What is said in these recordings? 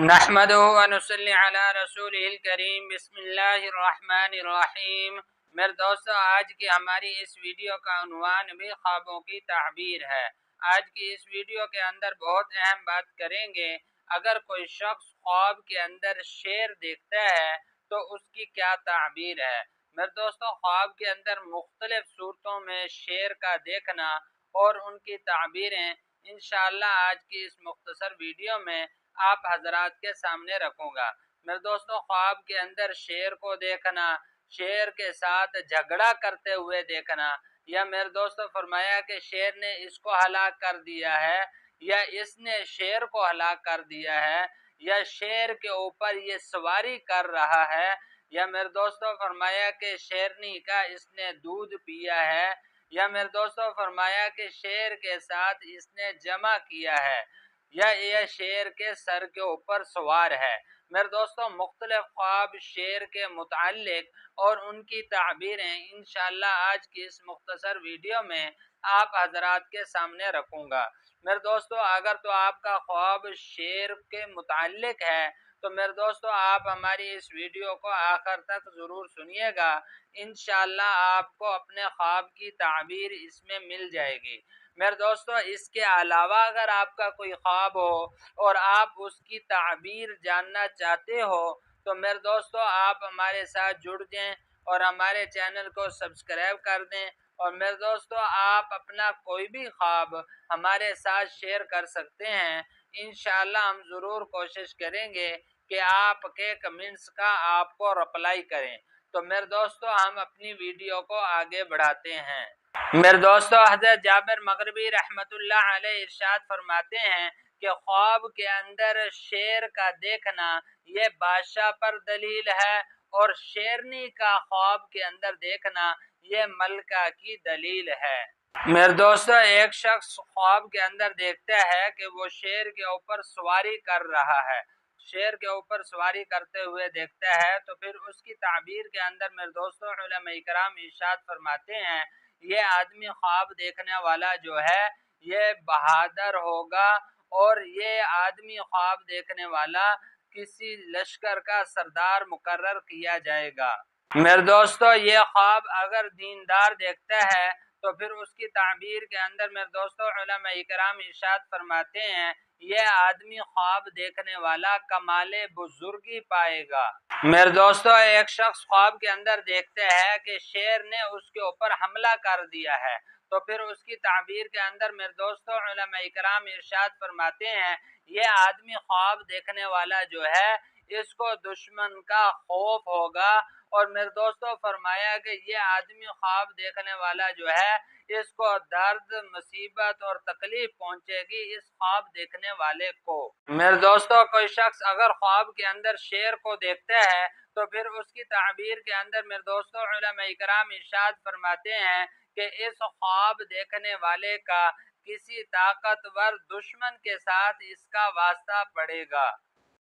نحمدہ و نصلی علی رسولہ الکریم بسم اللہ الرحمن الرحیم۔ میرے دوستو، آج کی ہماری اس ویڈیو کا عنوان بھی خوابوں کی تعبیر ہے۔ آج کی اس ویڈیو کے اندر بہت اہم بات کریں گے۔ اگر کوئی شخص خواب کے اندر شیر دیکھتا ہے تو اس کی کیا تعبیر ہے؟ میرے دوستو، خواب کے اندر مختلف صورتوں میں شیر کا دیکھنا اور ان کی تعبیریں انشاءاللہ آج کی اس مختصر ویڈیو میں آپ حضرات کے سامنے رکھوں گا۔ میرے دوستو، خواب کے اندر شیر کو دیکھنا، شیر کے ساتھ جھگڑا کرتے ہوئے دیکھنا، یا میرے دوستو فرمایا کہ شیر نے اس کو ہلاک کر دیا ہے، یا اس نے شیر کو ہلاک کر دیا ہے، یا شیر کے اوپر یہ سواری کر رہا ہے، یا میرے دوستو فرمایا کہ شیرنی کا اس نے دودھ پیا ہے، یا میرے دوستو فرمایا کہ شیر کے ساتھ اس نے جمع کیا ہے، یا یہ شیر کے سر کے اوپر سوار ہے۔ میرے دوستو، مختلف خواب شیر کے متعلق اور ان کی تعبیریں انشاءاللہ آج کی اس مختصر ویڈیو میں آپ حضرات کے سامنے رکھوں گا۔ میرے دوستو، اگر تو آپ کا خواب شیر کے متعلق ہے تو میرے دوستو آپ ہماری اس ویڈیو کو آخر تک ضرور سنیے گا۔ انشاءاللہ آپ کو اپنے خواب کی تعبیر اس میں مل جائے گی۔ میرے دوستو، اس کے علاوہ اگر آپ کا کوئی خواب ہو اور آپ اس کی تعبیر جاننا چاہتے ہو تو میرے دوستو آپ ہمارے ساتھ جڑ جائیں اور ہمارے چینل کو سبسکرائب کر دیں، اور میرے دوستو آپ اپنا کوئی بھی خواب ہمارے ساتھ شیئر کر سکتے ہیں۔ انشاءاللہ ہم ضرور کوشش کریں گے کہ آپ کے کمنٹس کا آپ کو رپلائی کریں۔ تو میرے دوستو ہم اپنی ویڈیو کو آگے بڑھاتے ہیں۔ میرے دوستو، حضرت جابر مغربی رحمت اللہ علیہ ارشاد فرماتے ہیں کہ خواب کے اندر شیر کا دیکھنا یہ بادشاہ پر دلیل ہے، اور شیرنی کا خواب کے اندر دیکھنا یہ ملکہ کی دلیل ہے۔ میرے دوستو، ایک شخص خواب کے اندر دیکھتا ہے کہ وہ شیر کے اوپر سواری کر رہا ہے، شیر کے اوپر سواری کرتے ہوئے دیکھتا ہے، تو پھر اس کی تعبیر کے اندر میرے دوستو علماء کرام ارشاد فرماتے ہیں یہ آدمی خواب دیکھنے والا جو ہے یہ بہادر ہوگا، اور یہ آدمی خواب دیکھنے والا کسی لشکر کا سردار مقرر کیا جائے گا۔ میرے دوستو، یہ خواب اگر دیندار دیکھتا ہے تو پھر اس کی تعبیر کے اندر میرے دوستو علماء کرام ارشاد فرماتے ہیں یہ آدمی خواب دیکھنے والا کمال بزرگی پائے گا۔ میرے دوستو، ایک شخص خواب کے اندر دیکھتے ہیں کہ شیر نے اس کے اوپر حملہ کر دیا ہے، تو پھر اس کی تعبیر کے اندر میرے دوستو علماء کرام ارشاد فرماتے ہیں یہ آدمی خواب دیکھنے والا جو ہے اس کو دشمن کا خوف ہوگا، اور میرے دوستو فرمایا کہ یہ آدمی خواب دیکھنے والا جو ہے اس کو درد، مصیبت اور تکلیف پہنچے گی اس خواب دیکھنے والے کو۔ میرے دوستو، کوئی شخص اگر خواب کے اندر شیر کو دیکھتا ہے تو پھر اس کی تعبیر کے اندر میرے دوستو علماء کرام ارشاد فرماتے ہیں کہ اس خواب دیکھنے والے کا کسی طاقتور دشمن کے ساتھ اس کا واسطہ پڑے گا۔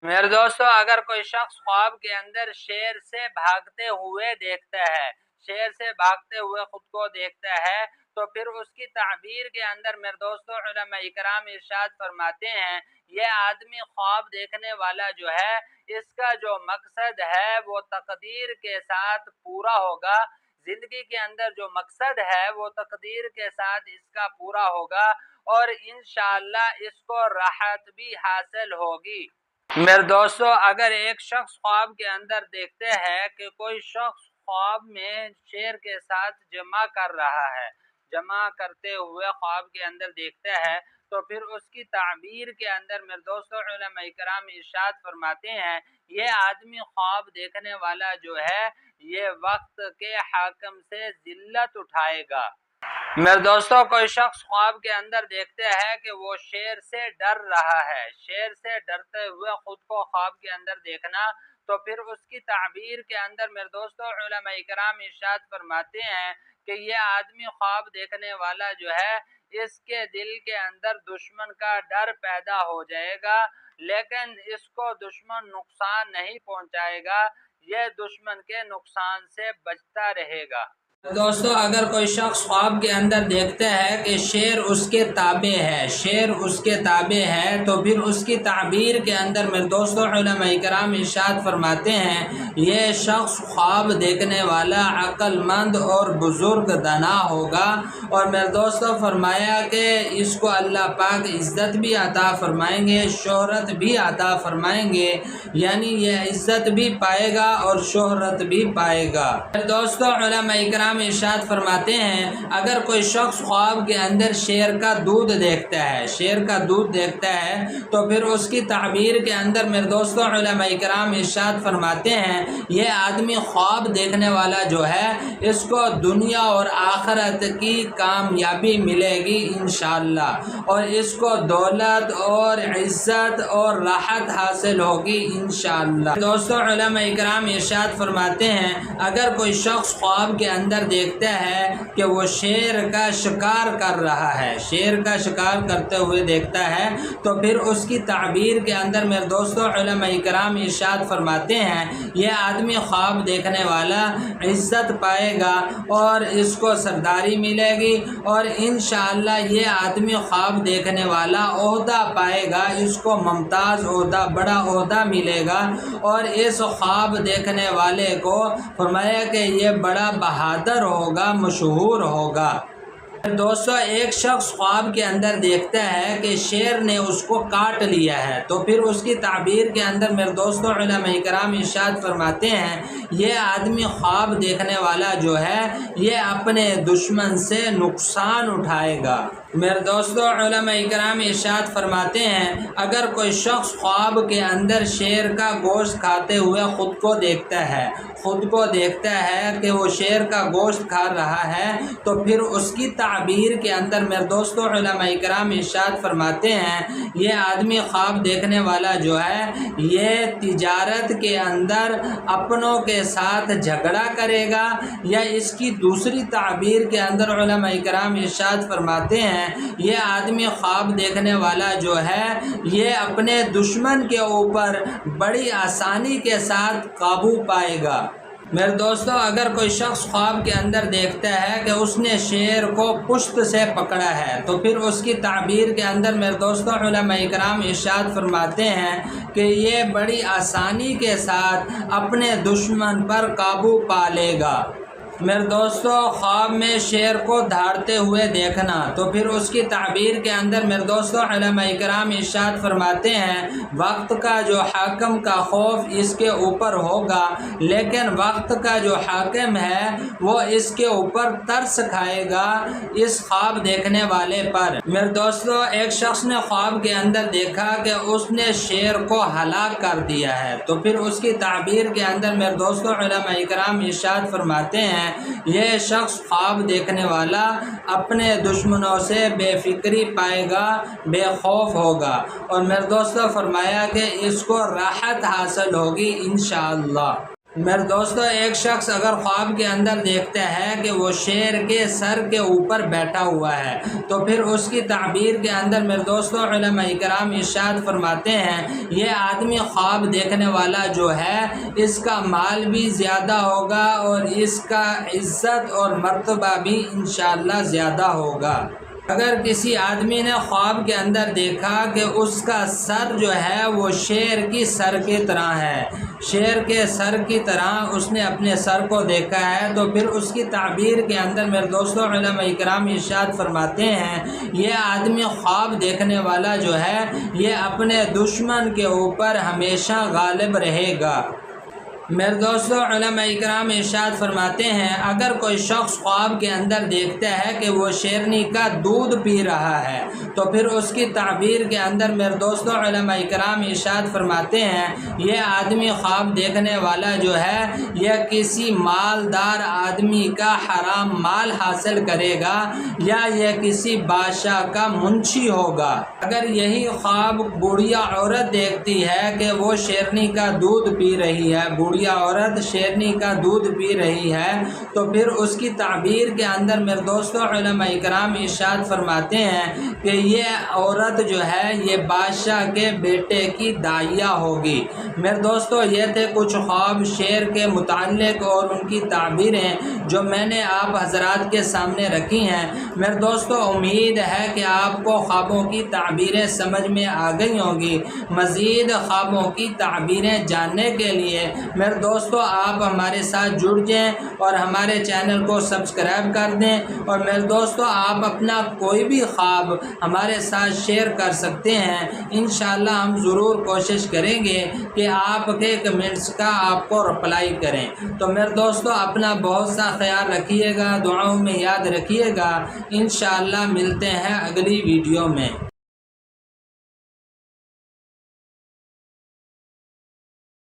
میرے دوستو، اگر کوئی شخص خواب کے اندر شیر سے بھاگتے ہوئے دیکھتا ہے، شیر سے بھاگتے ہوئے خود کو دیکھتا ہے، تو پھر اس کی تعبیر کے اندر میرے دوستو علماء کرام ارشاد فرماتے ہیں یہ آدمی خواب دیکھنے والا جو ہے اس کا جو مقصد ہے وہ تقدیر کے ساتھ پورا ہوگا، زندگی کے اندر جو مقصد ہے وہ تقدیر کے ساتھ اس کا پورا ہوگا، اور انشاءاللہ اس کو راحت بھی حاصل ہوگی۔ میرے دوستو، اگر ایک شخص خواب کے اندر دیکھتے ہیں کہ کوئی شخص خواب میں شیر کے ساتھ جمع کر رہا ہے، جمع کرتے ہوئے خواب کے اندر دیکھتا ہے، تو پھر اس کی تعبیر کے اندر میرے دوستو علماء کرام ارشاد فرماتے ہیں یہ آدمی خواب دیکھنے والا جو ہے یہ وقت کے حاکم سے ذلت اٹھائے گا۔ میرے دوستو، کوئی شخص خواب کے اندر دیکھتے ہیں کہ وہ شیر سے ڈر رہا ہے، شیر سے ڈرتے ہوئے خود کو خواب کے اندر دیکھنا، تو پھر اس کی تعبیر کے اندر میرے دوستو علماء کرام ارشاد فرماتے ہیں کہ یہ آدمی خواب دیکھنے والا جو ہے اس کے دل کے اندر دشمن کا ڈر پیدا ہو جائے گا، لیکن اس کو دشمن نقصان نہیں پہنچائے گا، یہ دشمن کے نقصان سے بچتا رہے گا۔ دوستو اگر کوئی شخص خواب کے اندر دیکھتا ہے کہ شیر اس کے تابع ہے، شیر اس کے تابع ہے، تو پھر اس کی تعبیر کے اندر میرے دوستو علماء کرام ارشاد فرماتے ہیں یہ شخص خواب دیکھنے والا عقل مند اور بزرگ دانا ہوگا، اور میرے دوستو فرمایا کہ اس کو اللہ پاک عزت بھی عطا فرمائیں گے، شہرت بھی عطا فرمائیں گے، یعنی یہ عزت بھی پائے گا اور شہرت بھی پائے گا۔ میرے دوستو علماء کرام ارشاد فرماتے ہیں اگر کوئی شخص خواب کے اندر شیر کا دودھ دیکھتا ہے، شیر کا دودھ دیکھتا ہے، تو پھر اس کی تعبیر کے اندر میرے دوستو علماء کرام ارشاد فرماتے ہیں یہ آدمی خواب دیکھنے والا جو ہے اس کو دنیا اور آخرت کی کامیابی ملے گی انشاءاللہ، اور اس کو دولت اور عزت اور راحت حاصل ہوگی انشاءاللہ۔ دوستو علماء کرام ارشاد فرماتے ہیں اگر کوئی شخص خواب کے اندر دیکھتا ہے کہ وہ شیر کا شکار کر رہا ہے، شیر کا شکار کرتے ہوئے دیکھتا ہے، تو پھر اس کی تعبیر کے اندر میرے دوستو علماء کرام ارشاد فرماتے ہیں یہ آدمی خواب دیکھنے والا عزت پائے گا اور اس کو سرداری ملے گی، اور انشاءاللہ یہ آدمی خواب دیکھنے والا عہدہ پائے گا، اس کو ممتاز عہدہ، بڑا عہدہ ملے گا، اور اس خواب دیکھنے والے کو فرمایا کہ یہ بڑا بہادر ہوگا، مشہور ہوگا۔ دوستو ایک شخص خواب کے اندر دیکھتا ہے کہ شیر نے اس کو کاٹ لیا ہے، تو پھر اس کی تعبیر کے اندر میرے دوستو علماء کرام ارشاد فرماتے ہیں یہ آدمی خواب دیکھنے والا جو ہے یہ اپنے دشمن سے نقصان اٹھائے گا۔ میرے دوستو علماء کرام ارشاد فرماتے ہیں اگر کوئی شخص خواب کے اندر شیر کا گوشت کھاتے ہوئے خود کو دیکھتا ہے، خود کو دیکھتا ہے کہ وہ شیر کا گوشت کھا رہا ہے، تو پھر اس کی تعبیر کے اندر میرے دوستو علماء کرام ارشاد فرماتے ہیں یہ آدمی خواب دیکھنے والا جو ہے یہ تجارت کے اندر اپنوں کے ساتھ جھگڑا کرے گا، یا اس کی دوسری تعبیر کے اندر علماء کرام ارشاد فرماتے ہیں یہ آدمی خواب دیکھنے والا جو ہے یہ اپنے دشمن کے اوپر بڑی آسانی کے ساتھ قابو پائے گا۔ میرے دوستو اگر کوئی شخص خواب کے اندر دیکھتا ہے کہ اس نے شیر کو پشت سے پکڑا ہے، تو پھر اس کی تعبیر کے اندر میرے دوستو علماء کرام ارشاد فرماتے ہیں کہ یہ بڑی آسانی کے ساتھ اپنے دشمن پر قابو پا لے گا۔ میرے دوستو خواب میں شیر کو دھاڑتے ہوئے دیکھنا، تو پھر اس کی تعبیر کے اندر میرے دوستو علماء کرام ارشاد فرماتے ہیں وقت کا جو حاکم کا خوف اس کے اوپر ہوگا، لیکن وقت کا جو حاکم ہے وہ اس کے اوپر ترس کھائے گا اس خواب دیکھنے والے پر۔ میرے دوستو ایک شخص نے خواب کے اندر دیکھا کہ اس نے شیر کو ہلاک کر دیا ہے، تو پھر اس کی تعبیر کے اندر میرے دوستو علماء کرام ارشاد فرماتے ہیں یہ شخص خواب دیکھنے والا اپنے دشمنوں سے بے فکری پائے گا، بے خوف ہوگا، اور میرے دوستو فرمایا کہ اس کو راحت حاصل ہوگی انشاءاللہ۔ میرے دوستو ایک شخص اگر خواب کے اندر دیکھتا ہے کہ وہ شیر کے سر کے اوپر بیٹھا ہوا ہے، تو پھر اس کی تعبیر کے اندر میرے دوستو علماء کرام ارشاد فرماتے ہیں یہ آدمی خواب دیکھنے والا جو ہے اس کا مال بھی زیادہ ہوگا اور اس کا عزت اور مرتبہ بھی انشاءاللہ زیادہ ہوگا۔ اگر کسی آدمی نے خواب کے اندر دیکھا کہ اس کا سر جو ہے وہ شیر کی سر کی طرح ہے، شیر کے سر کی طرح اس نے اپنے سر کو دیکھا ہے، تو پھر اس کی تعبیر کے اندر میرے دوستو علماء کرام ارشاد فرماتے ہیں یہ آدمی خواب دیکھنے والا جو ہے یہ اپنے دشمن کے اوپر ہمیشہ غالب رہے گا۔ میرے دوستو علماء کرام ارشاد فرماتے ہیں اگر کوئی شخص خواب کے اندر دیکھتا ہے کہ وہ شیرنی کا دودھ پی رہا ہے، تو پھر اس کی تعبیر کے اندر میرے دوستو علماء کرام ارشاد فرماتے ہیں یہ آدمی خواب دیکھنے والا جو ہے یہ کسی مالدار آدمی کا حرام مال حاصل کرے گا، یا یہ کسی بادشاہ کا منشی ہوگا۔ اگر یہی خواب بوڑھیا عورت دیکھتی ہے کہ وہ شیرنی کا دودھ پی رہی ہے، ہوئی عورت شیرنی کا دودھ پی رہی ہے تو پھر اس کی تعبیر کے اندر میرے دوستو علماء اکرام ارشاد فرماتے ہیں کہ یہ عورت جو ہے یہ بادشاہ کے بیٹے کی داعیہ ہوگی۔ میرے دوستو یہ تھے کچھ خواب شعر کے متعلق اور ان کی تعبیریں جو میں نے آپ حضرات کے سامنے رکھی ہیں۔ میرے دوستو امید ہے کہ آپ کو خوابوں کی تعبیریں سمجھ میں آ گئی ہوں گی۔ مزید خوابوں کی تعبیریں جاننے کے لیے میرے دوستو آپ ہمارے ساتھ جڑ جائیں اور ہمارے چینل کو سبسکرائب کر دیں، اور میرے دوستو آپ اپنا کوئی بھی خواب ہمارے ساتھ شیئر کر سکتے ہیں۔ انشاءاللہ ہم ضرور کوشش کریں گے کہ آپ کے کمنٹس کا آپ کو رپلائی کریں۔ تو میرے دوستو اپنا بہت سا خیال رکھیے گا، دعاؤں میں یاد رکھیے گا۔ انشاءاللہ ملتے ہیں اگلی ویڈیو میں۔